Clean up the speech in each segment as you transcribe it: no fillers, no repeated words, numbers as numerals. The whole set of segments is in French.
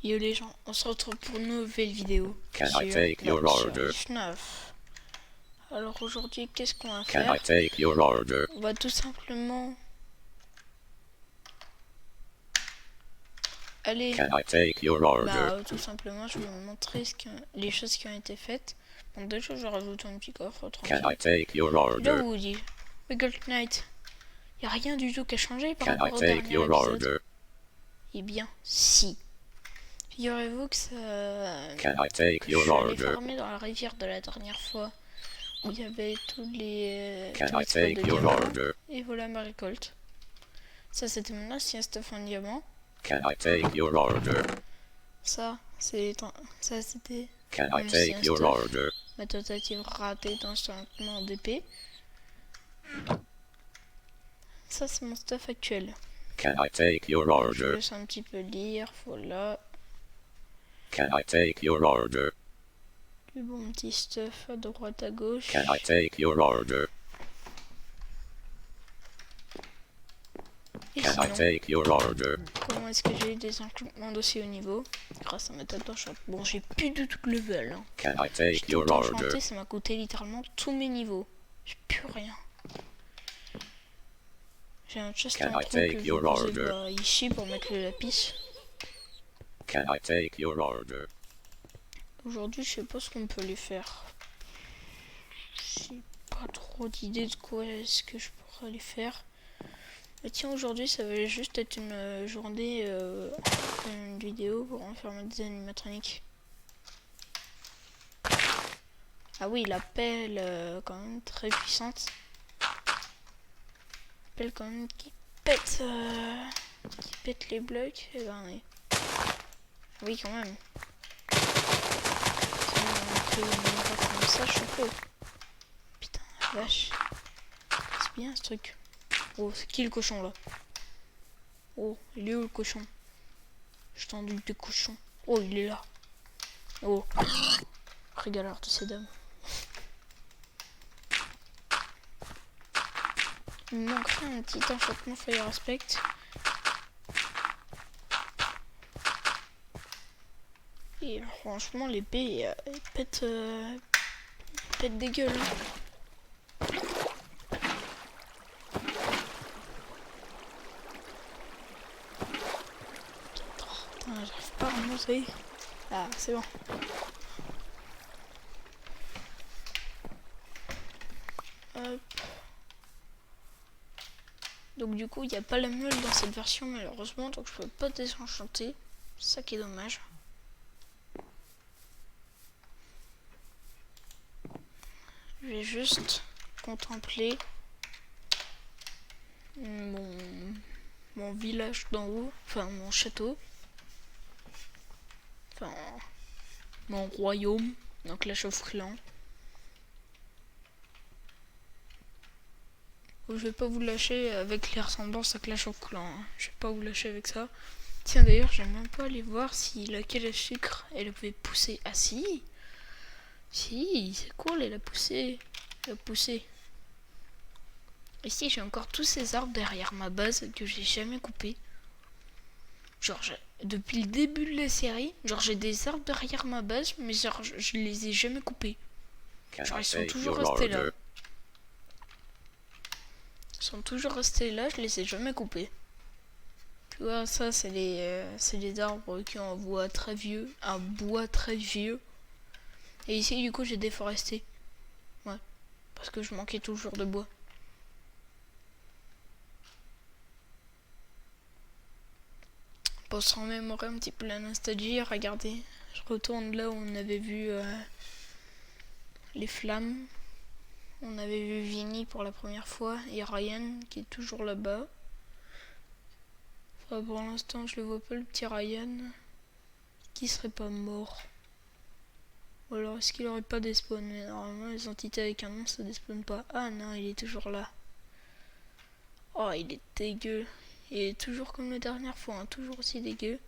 Yo les gens, on se retrouve pour une nouvelle vidéo Can sur I take your order? FNAF. Alors aujourd'hui, qu'est-ce qu'on va Can faire? I take your order? On va tout simplement aller... Can I take your order? tout simplement, je vais vous montrer les choses qui ont été faites. Bon, déjà, je rajoute un petit coffre, Can I tranquille. take your Là, order? vous vous dites, Wiggle Knight, il n'y a rien du tout qui a changé par Can I rapport au take dernier your épisode. order? Eh bien, si. Figurez-vous que ça... Can I take que your je suis allé order? farmer dans la rivière de la dernière fois, où il y avait tous les Can I spots de take your diamants, order? et voilà ma récolte. Ça c'était mon ancien stuff en diamant. Can I take your order? Ça c'était Can mon I ancien take your stuff. order? Ma tentative ratée d'enchantement d'épée. Ça c'est mon stuff actuel. Can I take your Je order? laisse un petit peu lire, voilà. Can I take your order? Du bon petit stuff à droite à gauche. Can I take your order? Et Can I sinon, take your order? comment est-ce que j'ai eu des enchantements d'aussi haut niveau? Grâce à ma tête d'enchantement. Bon, j'ai plus du tout de level. Hein. Can I J'ai take tout your order? enchanté, ça m'a coûté littéralement tous mes niveaux. J'ai plus rien. J'ai un chest Can en I trou take que je your vous ai order? ici pour mettre le lapis. Can I take your order? Aujourd'hui, je sais pas ce qu'on peut les faire. J'ai pas trop d'idées de quoi est-ce que je pourrais les faire. Mais tiens, aujourd'hui, ça va juste être une journée, une vidéo pour enfermer des animatroniques. Ah oui, la pelle, quand même très puissante. Pelle quand même qui pète les blocs. Et ben oui. Oui, quand même. Si on fait une fois comme ça, chapeau. Putain, la vache. C'est bien ce truc. Oh, c'est qui le cochon là? Oh, il est où le cochon? Je t'en doute de cochon. Oh, il est là. Oh, régaleur de ces dames. Il me manquerait un petit enchantement Fire Aspect. Et franchement, l'épée, elle pète des gueules. Hein. Putain, j'arrive pas à remonter. Ah, c'est bon. Hop. Donc du coup, il n'y a pas la meule dans cette version malheureusement, donc je peux pas désenchanter. C'est ça qui est dommage. Je vais juste contempler mon village d'en haut, enfin mon château, enfin mon royaume, donc Clash of Clans. Je vais pas vous lâcher avec les ressemblances à Clash of Clans, hein. Je vais pas vous lâcher avec ça. Tiens d'ailleurs, j'aime même pas aller voir si la canne à sucre elle avait poussé. Ah si, si, c'est cool, elle a poussé. Elle a poussé. Ici j'ai encore tous ces arbres derrière ma base que j'ai jamais coupés. Genre depuis le début de la série, genre j'ai des arbres derrière ma base, mais genre je les ai jamais coupés. Genre ils sont toujours restés là. Ils sont toujours restés là, je les ai jamais coupés. Tu vois, ça c'est les arbres qui ont un bois très vieux, Et ici du coup j'ai déforesté. Ouais, parce que je manquais toujours de bois. Pour se remémorer un petit peu la nostalgie, regardez, je retourne là où on avait vu les flammes. On avait vu Vinny pour la première fois et Ryan qui est toujours là-bas. Enfin, pour l'instant, je le vois pas, le petit Ryan. Qui serait pas mort? Ou alors, est-ce qu'il aurait pas despawn? Mais normalement, les entités avec un nom, ça despawn pas. Ah non, il est toujours là. Oh, il est dégueu. Il est toujours comme la dernière fois, hein, toujours aussi dégueu.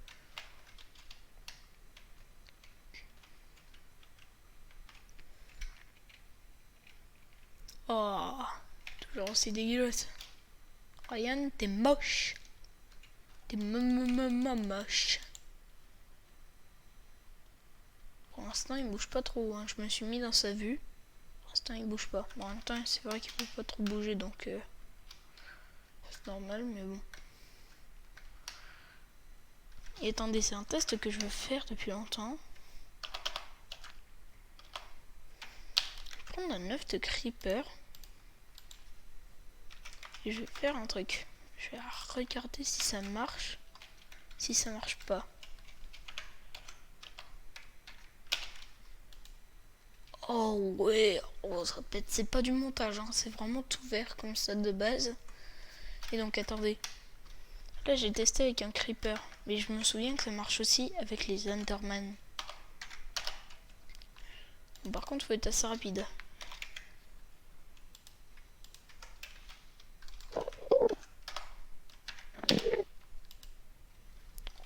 Oh, toujours aussi dégueulasse. Ryan, t'es moche. T'es moche. l'instant il bouge pas trop, hein. Je me suis mis dans sa vue. Pour l'instant il bouge pas. Bon, en même temps c'est vrai qu'il peut pas trop bouger donc c'est normal, mais bon. Et attendez, c'est un test que je veux faire depuis longtemps. Je vais prendre un œuf de creeper. Et je vais faire un truc. Je vais regarder si ça marche. Si ça marche pas. Oh ouais, oh, ça pète. C'est pas du montage, hein. C'est vraiment tout vert comme ça de base. Et donc attendez. Là j'ai testé avec un creeper. Mais je me souviens que ça marche aussi avec les Enderman. Bon, par contre faut être assez rapide.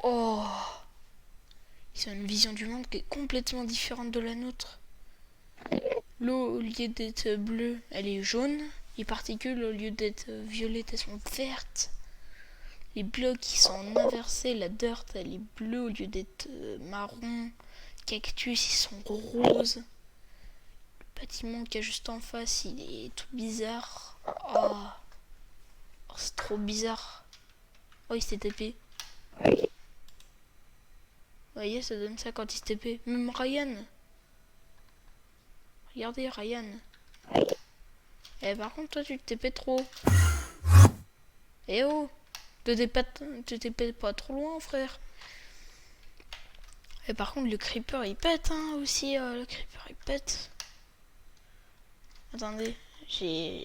Oh, ils ont une vision du monde qui est complètement différente de la nôtre. L'eau, au lieu d'être bleue, elle est jaune. Les particules, au lieu d'être violettes, elles sont vertes. Les blocs, ils sont inversés. La dirt, elle est bleue au lieu d'être marron. Cactus, ils sont roses. Le bâtiment qui est juste en face, il est tout bizarre. Oh, c'est trop bizarre. Oh, il s'est TP. Vous voyez, ça donne ça quand il se TP. Même Ryan. Regardez, Ryan. Eh, par contre, toi, tu te TP trop. Eh oh, tu TP pas trop loin, frère. Et par contre, le creeper, il pète, hein, aussi. Le creeper, il pète. Attendez, j'ai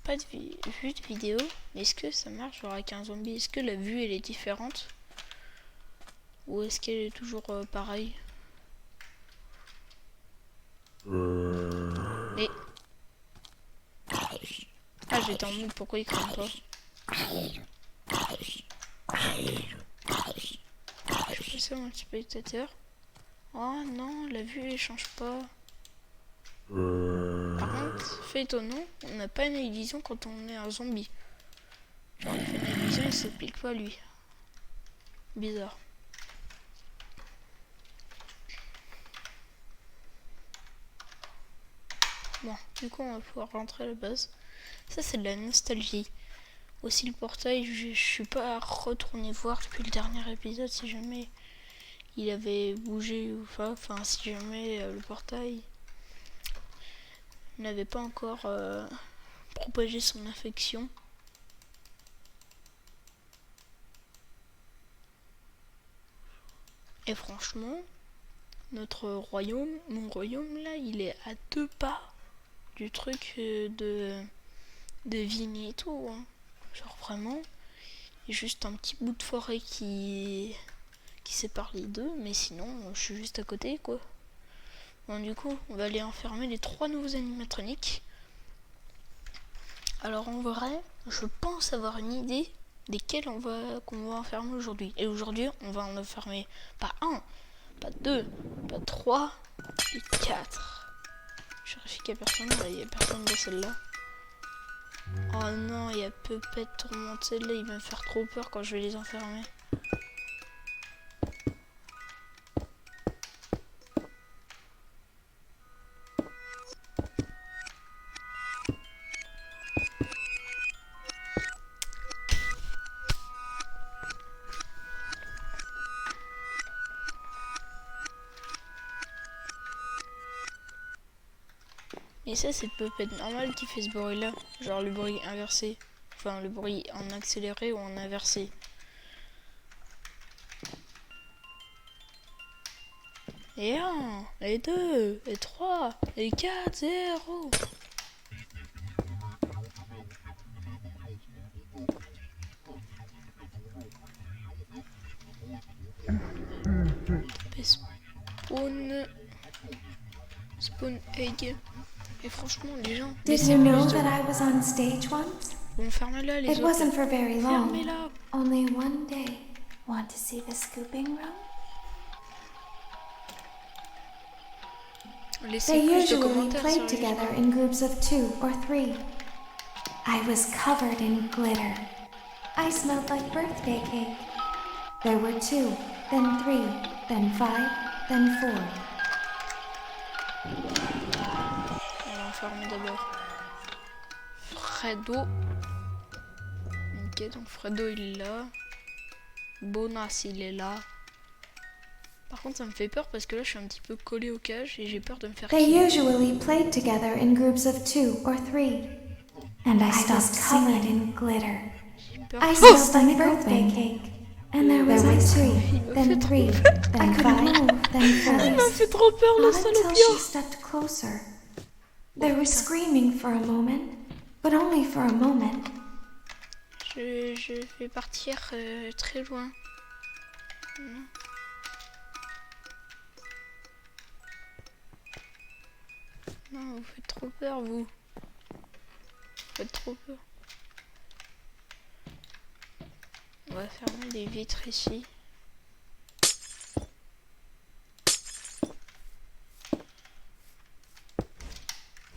pas vu de vidéo. Mais est-ce que ça marche genre avec un zombie? Est-ce que la vue, elle est différente? Ou est-ce qu'elle est toujours pareille? Mais... Ah, j'étais en mode, pourquoi il crame pas? Je fais ça, mon spectateur. Oh non, la vue, elle change pas. Par contre, fait étonnant, on n'a pas une illusion quand on est un zombie. Genre, il fait une illusion, il s'applique pas lui. Bizarre. Bon, du coup, on va pouvoir rentrer à la base. Ça, c'est de la nostalgie. Aussi, le portail, je suis pas retourné voir depuis le dernier épisode si jamais il avait bougé ou pas. Enfin, si jamais le portail n'avait pas encore propagé son infection. Et franchement, notre royaume, mon royaume là, il est à 2 pas du truc de vigne et tout, hein. Genre vraiment, il y a juste un petit bout de forêt qui sépare les deux, mais sinon je suis juste à côté quoi. Bon, du coup on va aller enfermer les 3 nouveaux animatroniques. Alors en vrai, je pense avoir une idée desquels qu'on va enfermer aujourd'hui. Et aujourd'hui on va en enfermer pas 1, pas 2, pas 3, mais 4. Je vérifie qu'il n'y a personne, il n'y a personne dans celle-là. Oh non, il y a Puppet tourmenté là, il va me faire trop peur quand je vais les enfermer. Et ça c'est Puppet normal qui fait ce bruit là, genre le bruit inversé. Enfin le bruit en accéléré ou en inversé. Et 1, et 2, et 3, et 4, 0. Spawn egg. Et franchement les gens... Did you know that I was on stage once? Bon, fermez-la les autres. It wasn't for very long. Fermez-la. Only one day. Want to see the scooping room? Laissez They plus de usually commentaires sur played les together gens. in groups of 2 or 3. I was covered in glitter. I smelled like birthday cake. There were 2, then 3, then 5, then 4. On va enfermer d'abord Fredo. Ok, donc Fredo il est là. Bonas il est là. Par contre ça me fait peur parce que là je suis un petit peu collé au cage et j'ai peur de me faire They killer. usually played together in groups of 2 or 3. And I stopped covered in glitter. Peur. I Oh, smelled like birthday cake. And there was ice cream, then 3, then 5, then Il m'a 4. fait trop peur le Not until salopia. she stepped closer. There was screaming for a moment, but only for a moment. Je vais partir très loin. Non. Non, vous faites trop peur, vous. Vous faites trop peur. On va fermer les vitres ici.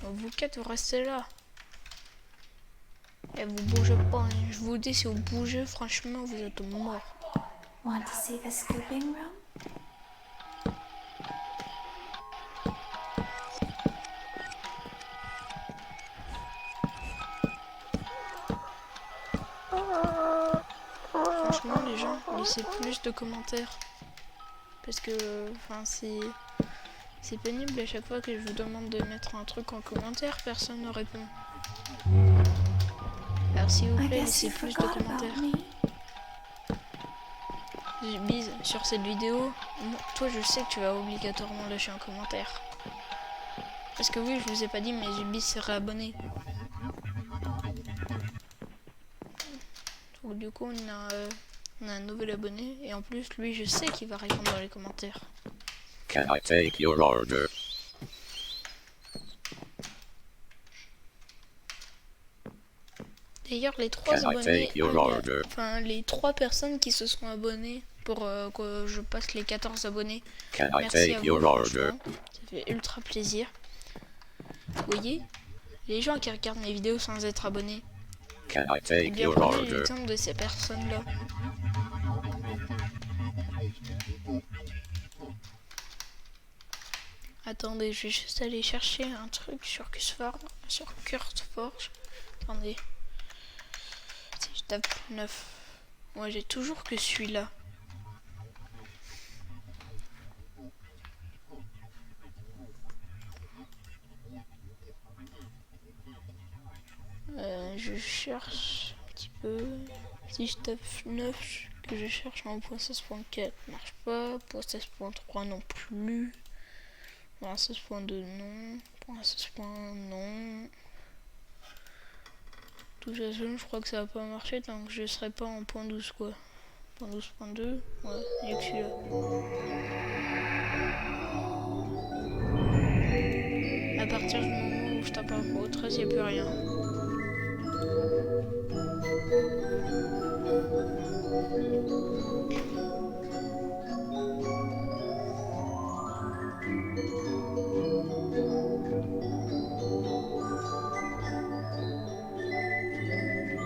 Bon, vous quatre, vous restez là. Et vous bougez pas. Hein. Je vous dis, si vous bougez, franchement, vous êtes morts. Want to see the scooping room? Franchement, les gens, laissez plus de commentaires. Parce que, enfin, c'est pénible à chaque fois que je vous demande de mettre un truc en commentaire, personne ne répond. Alors s'il vous I plaît, guess laissez you plus de forgot about commentaires. me. Bise, sur cette vidéo, toi je sais que tu vas obligatoirement lâcher un commentaire. Parce que oui, je vous ai pas dit, mais Zubis s'est réabonné. Donc du coup, on a un nouvel abonné. Et en plus, lui, je sais qu'il va répondre dans les commentaires. Can I take your order? D'ailleurs, les trois Can I abonnés, take your order? enfin les trois personnes qui se sont abonnées pour que je passe les 14 abonnés. Can I Merci à take vous, your order? franchement. Ça fait ultra plaisir. Vous voyez, les gens qui regardent mes vidéos sans être abonnés, Can I eh take bien your prenez order? l'exemple de ces personnes-là. Attendez, je vais juste aller chercher un truc sur Kurtforge. Attendez. Si je tape 9. Moi j'ai toujours que celui-là. Je cherche un petit peu. Si je tape 9, que je cherche en .16.4, marche pas. .16.3 non plus. .16.2 non. .16. non. De toute façon, je crois que ça va pas marcher tant que je serai pas en .12 quoi. .12.2, ouais, il y a que celui-là. À partir du moment où je tape un pro 13, il n'y a plus rien.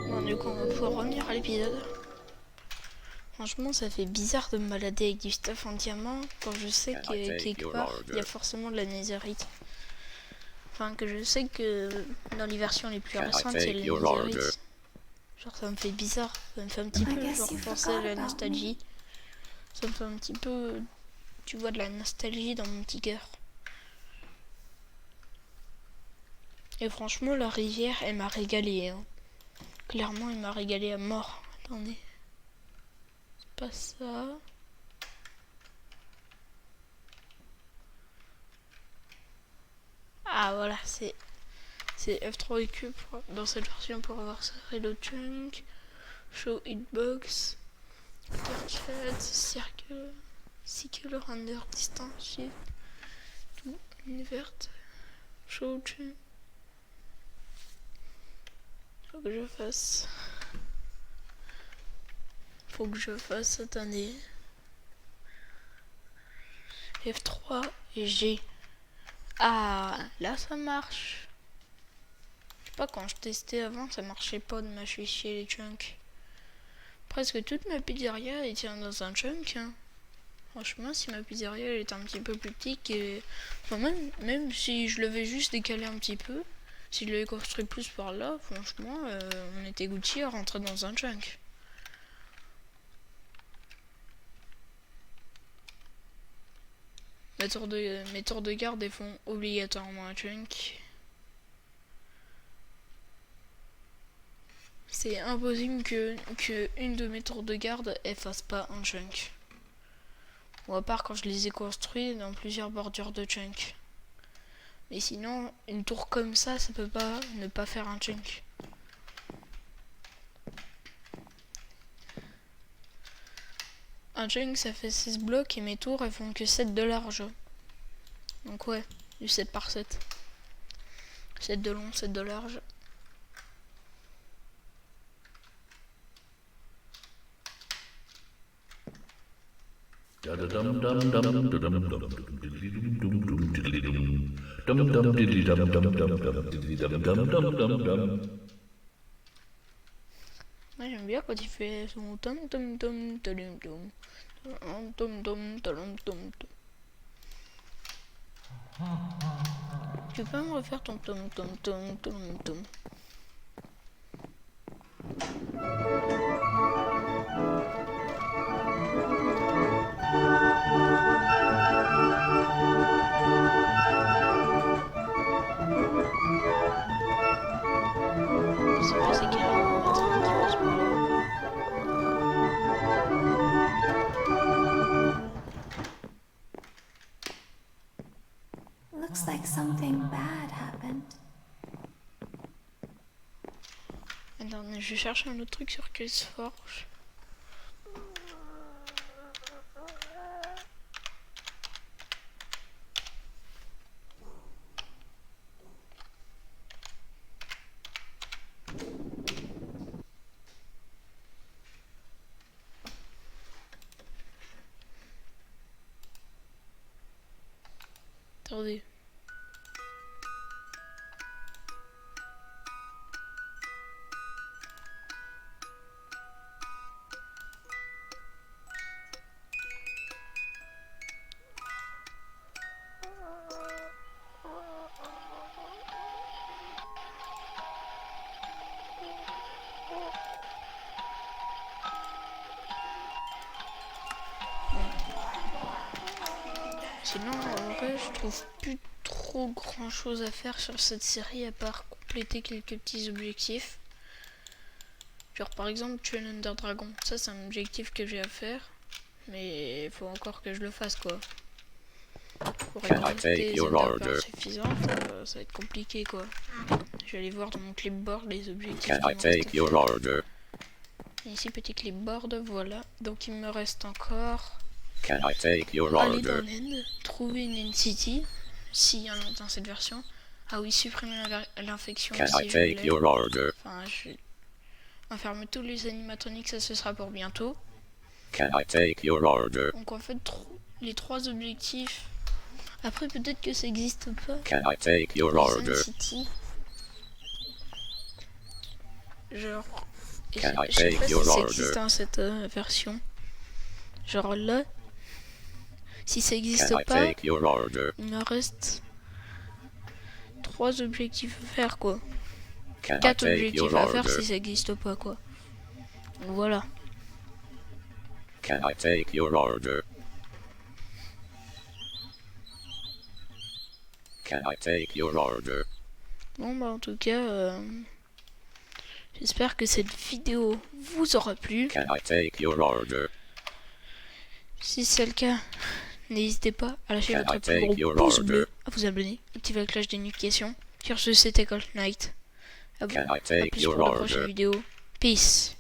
Bon, du coup, on va pouvoir revenir à l'épisode. Franchement, ça fait bizarre de me balader avec du stuff en diamant quand je sais Can I que take quelque your part il y a order? forcément de la netherite. Enfin, que je sais que dans les versions les plus Can I récentes, il y a take la your order? netherite. Genre, ça me fait bizarre. Ça me fait un petit peu guess genre you penser à forgot la about nostalgie. Ça me fait un petit peu, tu vois, de la nostalgie dans mon petit cœur. Et franchement, la rivière, elle m'a régalé. Hein. Clairement, elle m'a régalé à mort. Attendez. C'est pas ça. Ah voilà, c'est F3 et Q dans cette version pour avoir ça. Reload chunk, show hitbox, chat, circular under distance shift, tout invert, show chunk. Faut que je fasse, attendez. F3 et G. Ah, là ça marche. Je sais pas, quand je testais avant, ça marchait pas de m'afficher les chunks. Presque toute ma pizzeria, elle tient dans un chunk. Hein. Franchement, si ma pizzeria elle était un petit peu plus petite, que... enfin, même si je l'avais juste décalé un petit peu, si je l'avais construit plus par là, franchement, on était Gucci à rentrer dans un junk. Mes tours de garde elles font obligatoirement un junk. C'est impossible que une de mes tours de garde elle fasse pas un junk. Ou à part quand je les ai construits dans plusieurs bordures de junk. Mais sinon, une tour comme ça peut pas ne pas faire un junk. Un junk ça fait 6 blocs et mes tours elles font que 7 de large. Donc ouais, du 7 par 7. 7 de long, 7 de large. Moi j'aime bien quand il fait son tom tom tom tom tom tom tom tom tom. Tu peux me refaire ton tom tom tom tom tom. Je sais pas c'est quel train qui passe par là. Looks like something bad happened. Attends, je cherche un autre truc sur CaseForge. Attendez. Sinon, en vrai, je trouve plus trop grand chose à faire sur cette série à part compléter quelques petits objectifs. Genre par exemple tuer l'Under Dragon. Ça c'est un objectif que j'ai à faire. Mais il faut encore que je le fasse quoi. Pour récolter des Ender suffisantes, ça va être compliqué quoi. Je vais aller voir dans mon clipboard les objectifs. Ici petit clipboard, voilà. Donc il me reste encore aller dans l'end, trouver une N-City, s'il y en a dans cette version. Ah oui, supprimer l'infection si je voulais. Enfin, je vais enfermer tous les animatroniques, ça ce sera pour bientôt. Donc en fait, les 3 objectifs. Après peut-être que ça existe pas. Les N-City. Genre, je sais pas si ça existe dans cette version. Genre là. Si ça existe pas, il me reste 3 objectifs à faire quoi. 4 objectifs à faire si ça existe pas quoi. Donc, voilà. Bon bah en tout cas, j'espère que cette vidéo vous aura plu. Si c'est le cas, n'hésitez pas à lâcher votre plus gros pouce bleu, à vous abonner, activer la cloche des notifications. Sur ce, c'était Colt Knight. À plus pour la prochaine vidéo. Peace.